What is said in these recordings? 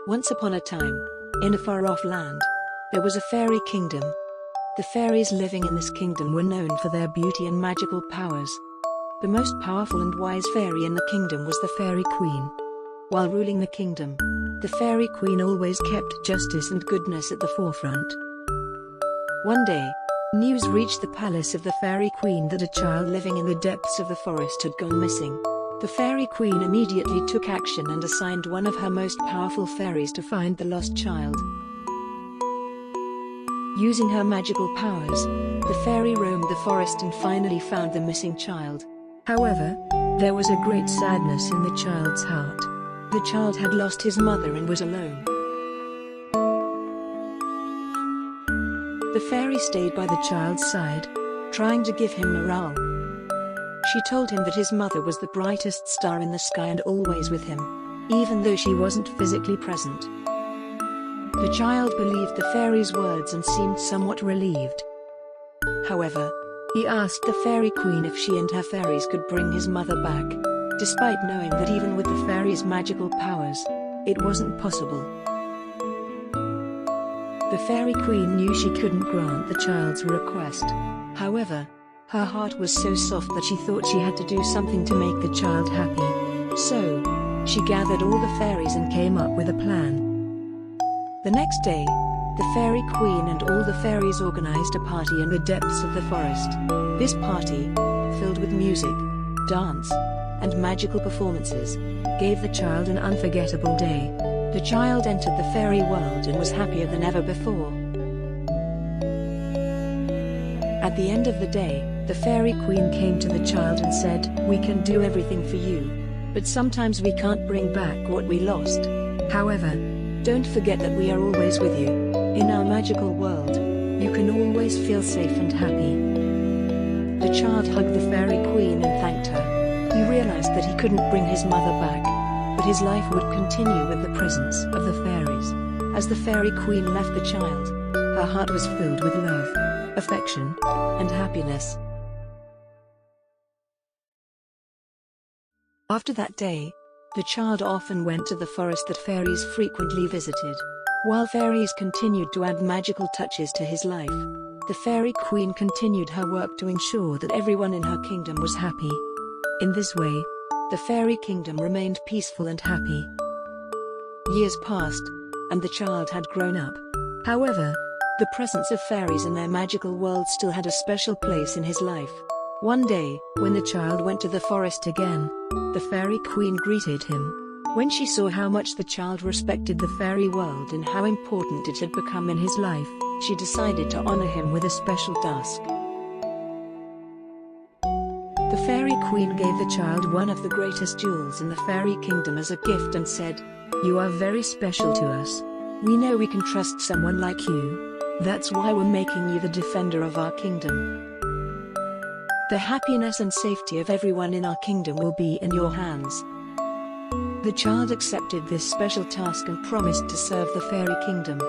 Once upon a time, in a far-off land, there was a fairy kingdom. The fairies living in this kingdom were known for their beauty and magical powers. The most powerful and wise fairy in the kingdom was the Fairy Queen. While ruling the kingdom, the Fairy Queen always kept justice and goodness at the forefront. One day, news reached the palace of the Fairy Queen that a child living in the depths of the forest had gone missing. The Fairy Queen immediately took action and assigned one of her most powerful fairies to find the lost child. Using her magical powers, the fairy roamed the forest and finally found the missing child. However, there was a great sadness in the child's heart. The child had lost his mother and was alone. The fairy stayed by the child's side, trying to give him morale. She told him that his mother was the brightest star in the sky and always with him, even though she wasn't physically present. The child believed the fairy's words and seemed somewhat relieved. However, he asked the Fairy Queen if she and her fairies could bring his mother back, despite knowing that even with the fairy's magical powers, it wasn't possible. The Fairy Queen knew she couldn't grant the child's request. However, her heart was so soft that she thought she had to do something to make the child happy. So, she gathered all the fairies and came up with a plan. The next day, the Fairy Queen and all the fairies organized a party in the depths of the forest. This party, filled with music, dance, and magical performances, gave the child an unforgettable day. The child entered the fairy world and was happier than ever before. At the end of the day, the Fairy Queen came to the child and said, "We can do everything for you, but sometimes we can't bring back what we lost. However, don't forget that we are always with you. In our magical world, you can always feel safe and happy." The child hugged the Fairy Queen and thanked her. He realized that he couldn't bring his mother back, but his life would continue with the presence of the fairies. As the Fairy Queen left the child, her heart was filled with love, affection, and happiness. After that day, the child often went to the forest that fairies frequently visited. While fairies continued to add magical touches to his life, the Fairy Queen continued her work to ensure that everyone in her kingdom was happy. In this way, the fairy kingdom remained peaceful and happy. Years passed, and the child had grown up. However, the presence of fairies in their magical world still had a special place in his life. One day, when the child went to the forest again, the Fairy Queen greeted him. When she saw how much the child respected the fairy world and how important it had become in his life, she decided to honor him with a special task. The Fairy Queen gave the child one of the greatest jewels in the fairy kingdom as a gift and said, "You are very special to us. We know we can trust someone like you. That's why we're making you the defender of our kingdom. The happiness and safety of everyone in our kingdom will be in your hands." The child accepted this special task and promised to serve the fairy kingdom.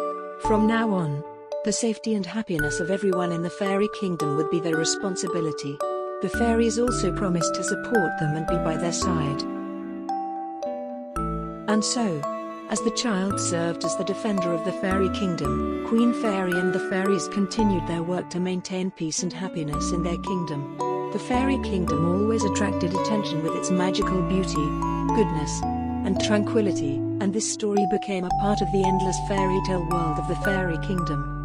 From now on, the safety and happiness of everyone in the fairy kingdom would be their responsibility. The fairies also promised to support them and be by their side. And so, as the child served as the defender of the fairy kingdom, Queen Fairy and the fairies continued their work to maintain peace and happiness in their kingdom. The fairy kingdom always attracted attention with its magical beauty, goodness, and tranquility, and this story became a part of the endless fairy tale world of the fairy kingdom.